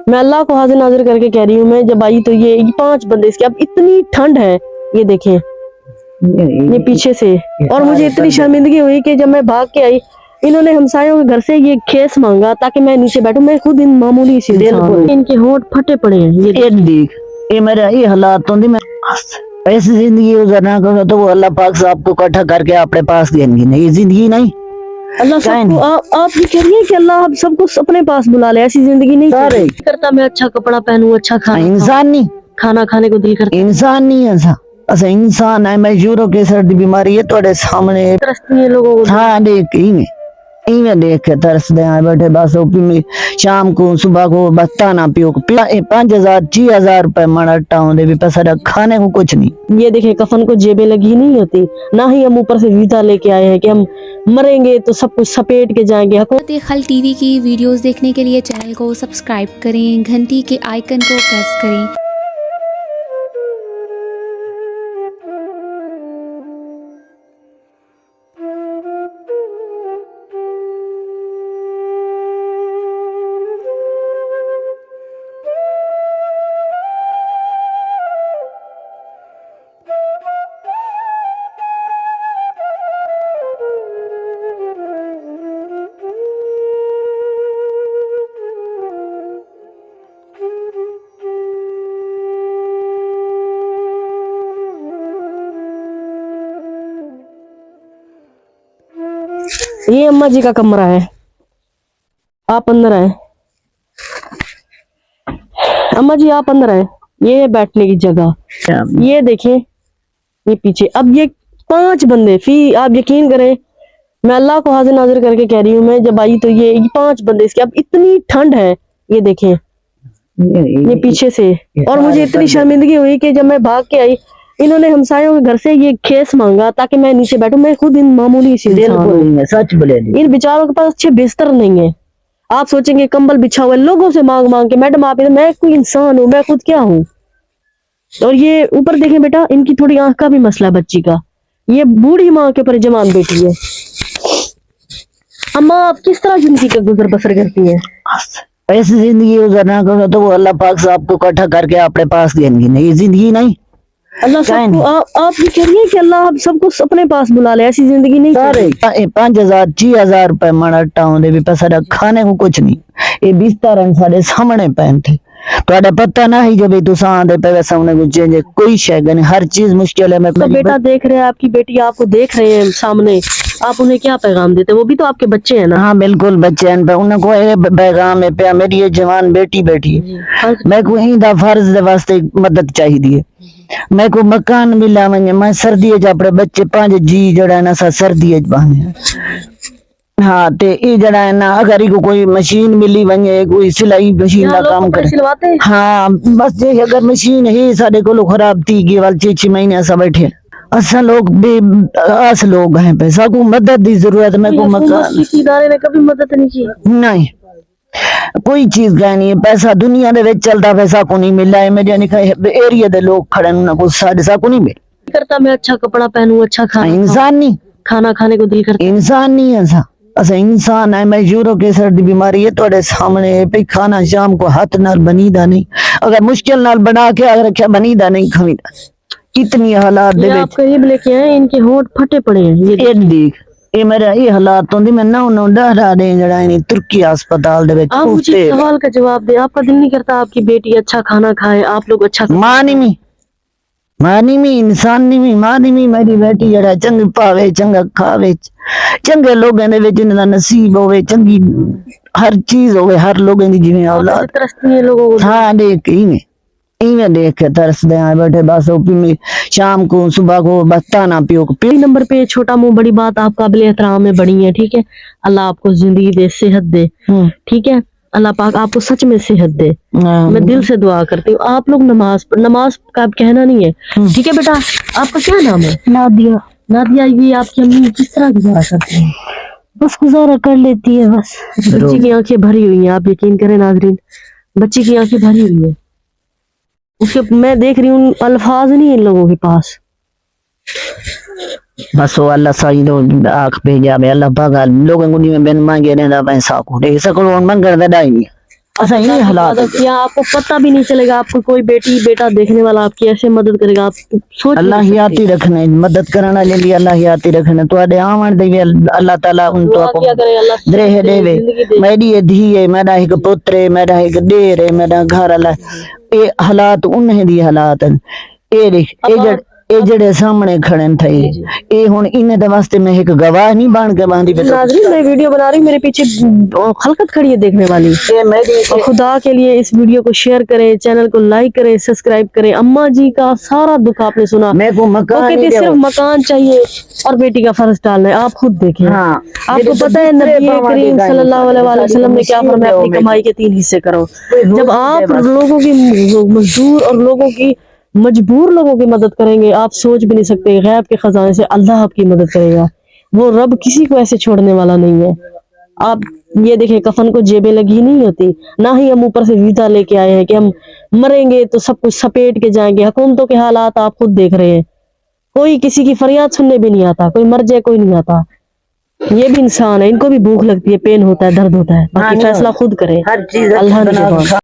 मैं अल्लाह को हाजिर नाजिर करके कह रही हूँ, मैं जब आई तो ये 5 बंदे इसके, अब इतनी ठंड है, ये देखें ये पीछे से, और मुझे इतनी शर्मिंदगी हुई कि जब मैं भाग के आई, इन्होंने हमसायों के घर से ये खेस मांगा ताकि मैं नीचे बैठूं। मैं खुद इन मामूली सी इंसान हूं, इनके होंठ फटे पड़े हैं। ये देख, ये मेरा ये हालात होंगे, मैं ऐसी जिंदगी गुजरना करो तो वो अल्लाह पाक से आपको इकट्ठा करके अपने पास देंगे। नहीं ये जिंदगी नहीं, अल्लाह सबको आप ये कह रही है कि अल्लाह आप सबको अपने पास बुला ले, ऐसी जिंदगी नहीं करता। मैं अच्छा कपड़ा पहनूं, अच्छा इंसान नहीं, खाना खाने को दिल करता, इंसान नहीं ऐसा। अच्छा इंसान है, मैं यूरो के सर दी बीमारी है थोड़े सामने तरसती है लोगों को। हाँ देख इवें देख के तरसदे हैं बैठे बस। ओपी में शाम को सुबह को बत्ता ना पियो 5,000 6,000 रुपए मन अट्टा होंगे भी पैसा खाने को कुछ नहीं। ये देखे कफन को जेबें लगी नहीं होती, ना ही हम ऊपर से वीजा लेके आए हैं कि हम मरेंगे तो सब कुछ सपेट के जाएंगे। खल टीवी की वीडियोस देखने के लिए चैनल को सब्सक्राइब करें, घंटी के आइकन को प्रेस करें। ये अम्मा जी का कमरा है, आप अंदर आए। अम्मा जी आप अंदर आए, ये है बैठने की जगह। ये देखें ये पीछे, अब ये 5 बंदे आप यकीन करें, मैं अल्लाह को हाजिर नाजिर करके कह रही हूँ, मैं जब आई तो ये 5 बंदे इसके, अब इतनी ठंड है, ये देखें ये पीछे से, और मुझे इतनी शर्मिंदगी हुई कि जब मैं भाग के आई, इन्होंने हमसायों के घर से ये खेस मांगा ताकि मैं नीचे बैठूं। मैं खुद इन मामूली सी सच बोले, इन बेचारों के पास अच्छे बिस्तर नहीं है। आप सोचेंगे कंबल बिछा हुआ है, लोगों से मांग मांग के, मैडम आप, मैं कोई इंसान हूँ, मैं खुद क्या हूँ। और ये ऊपर देखें बेटा, इनकी थोड़ी आंख का भी मसला है बच्ची का, ये बूढ़ी माँ के ऊपर जवान बेटी है। अम्मा आप किस तरह जिंदगी का गुजर बसर करती है? ऐसी जिंदगी गुजरना करो तो वो अल्लाह पाक से आपको इकट्ठा करके अपने पास देंगे। नहीं ये जिंदगी नहीं, अल्लाह सबको आप ये कह रही है कि अल्लाह आप सबको अपने पास बुला ले, ऐसी जिंदगी नहीं। 5,000 6,000 रुपए मन अट्टा होंगे भी पैसा खाने को कुछ नहीं। ये बिस्तर साढ़े सामने पैन थे, तो पता ना ही जब तुसा आंदे पे सामने गुजे कोई शय नहीं, हर चीज मुश्किल है। मैं तो बेटा देख रहे हैं, आपकी बेटी आपको देख रहे हैं सामने, आप उन्हें क्या पैगाम देते? वो भी तो आपके बच्चे हैं ना। हाँ बिल्कुल बच्चे हैं, उनको पैगाम है पे मेरी ये जवान बेटी बैठी है, मैं को इंदा फर्ज दे वास्ते मदद चाहिए। मैं को मकान मिला वने, मैं सर्दी अपने बच्चे 5 जी जड़ा ना सा सर्दी बने। हाँ ते ये जड़ा है ना, अगर इको कोई मशीन मिली वने, कोई सिलाई मशीन का काम करे, हाँ बस जे अगर मशीन है साडे को खराब थी गई वाल 6 महीने ऐसा बैठे। असा लोग बेआस लोग हैं, पैसा को मदद की जरूरत। मैं को मकान इदारे ने कभी मदद नहीं की, नहीं कोई चीज का नहीं है। पैसा दुनिया दे विच चलता, पैसा को नहीं मिला है। मेरे एरिया दे लोग खड़े ना को साडे को नहीं मिल करता। मैं अच्छा कपड़ा पहनूं, अच्छा इंसान नहीं, खाना खाने को दिल करता, इंसान नहीं ऐसा। अच्छा इंसान है, मैं यूरो के सर दी बीमारी है थोड़े सामने पे, खाना शाम को हाथ नाल बनीदा नहीं, अगर मुश्किल नाल बना के अगर रखा बनीदा नहीं खमीदा। कितनी हालात दे आप करीब लेके आए, इनके होंठ फटे पड़े हैं। ये देख, ये मेरा ये हालात होंदी, मैं ना डरा दे जड़ा नहीं तुर्की अस्पताल दे विच। आप मुझे सवाल का जवाब दे, आपका दिल नहीं करता आपकी बेटी अच्छा खाना खाए, आप लोग अच्छा मानी मी इंसान नहीं, मानी मी मेरी बेटी जड़ा चंग पावे, चंगा खावे, चंगे लोगों दे विच इन्हां दा नसीब होवे, चंगी हर चीज होवे, हर लोगों दी जिवें औलाद तरसती है लोगों को। हाँ देख इवें देख के तरसदे हैं बैठे बस। ओपी में शाम को सुबह को बत्ता ना पियो। नंबर पे छोटा मुंह बड़ी बात, आप काबिल एहतराम में बड़ी है, ठीक है। अल्लाह आपको जिंदगी दे, सेहत दे, ठीक है। अल्लाह पाक आपको सच में सेहत दे, मैं दिल से दुआ करती हूँ। आप लोग नमाज का कहना नहीं है, ठीक है बेटा। आपका क्या नाम है? नादिया। नादिया, ये आपकी अम्मी किस तरह गुजारा करती है? बस गुजारा कर लेती है बस। बच्ची की आंखें भरी हुई हैं, आप यकीन करें नाजरीन, बच्ची की आंखें भरी हुई है। उसके मैं देख रही हूँ अल्फाज नहीं इन लोगों के पास। बस वो अल्लाह सही दो आंख पे जा, मैं अल्लाह पाक लोगों को नहीं बेन मांगे ने दा पैसा को दे सको मंगर दा नहीं। ऐसा ही हालात है। किया, आपको पता भी नहीं चलेगा, आपको कोई बेटी बेटा देखने वाला आपकी ऐसे मदद करेगा, आप सोच अल्लाह ही आती रखने मदद करने ले लिए अल्लाह ही आती रखने तो आदे आवन दे अल्लाह ताला उन तो क्या करें, अल्लाह द्रेह देवे मेरी ये धी है मेरा एक पुत्र है मेरा एक डेर है मेरा घर अल्लाह ये हालात उन्हें दी हालात हैं ये देख ये जड़े सामने खड़े थे ये हुन इन्हें दे वास्ते मैं एक गवाह नहीं बन के बांधी पे नाज़रीन मैं वीडियो बना रही हूँ, मेरे पीछे खलकत खड़ी है देखने वाली। ये मेरी और खुदा के लिए इस वीडियो को शेयर करें, चैनल को लाइक करें, सब्सक्राइब करें। अम्मा जी का सारा दुख आपने सुना, मेरे को वो मकान कहती नहीं सिर्फ दे मकान चाहिए और बेटी का फर्ज डालना है। आप खुद देखें, हाँ आपको पता है नबी करीम सल्लल्लाहु अलैहि वसल्लम ने क्या फरमाया, अपनी कमाई के 3 हिस्से करो। जब आप लोगों की मजदूर और लोगों की मजबूर लोगों की मदद करेंगे, आप सोच भी नहीं सकते गैब के खजाने से अल्लाह आपकी मदद करेगा। वो रब किसी को ऐसे छोड़ने वाला नहीं है। आप ये देखें, कफन को जेबें लगी नहीं होती, ना ही हम ऊपर से वीजा लेके आए हैं कि हम मरेंगे तो सब कुछ सपेट के जाएंगे। हुकूमतों के हालात आप खुद देख रहे हैं, कोई किसी की फरियाद सुनने भी नहीं आता, कोई मर जाए कोई नहीं आता। ये भी इंसान है, इनको भी भूख लगती है, पेन होता है, दर्द होता है, बाकी फैसला खुद करें, हर चीज अल्लाह ने